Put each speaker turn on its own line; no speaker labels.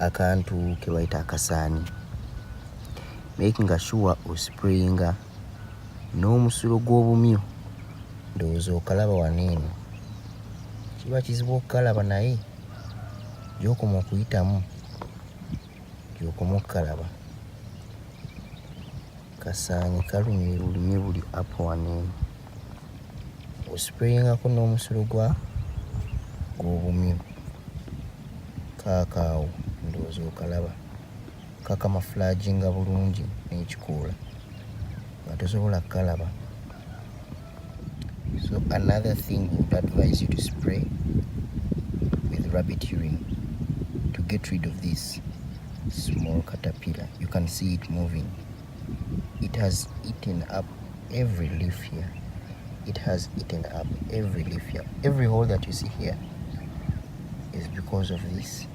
akantu ke bayita akasaani, making sure osprayinga n'omusulo gw'obumyu. Ndowooza okalaba wano eno, kiba kizibu okukalaba naye gy'okoma okuyitamu gy'okoma okukalaba. Kasaanyi kalumye lulimi buli apo wano eno, osprayingako n'omusulo gw'obumyu. Kaakaawo ndowooza okalaba kakamafulaginga bulungi n'ekikoola nga tosobola kukalaba. So another thing we would advise you to spray with rabbit urine to get rid of this small caterpillar. You can see it moving. It has eaten up every leaf here. It has eaten up every leaf here. Every hole that you see here is because of this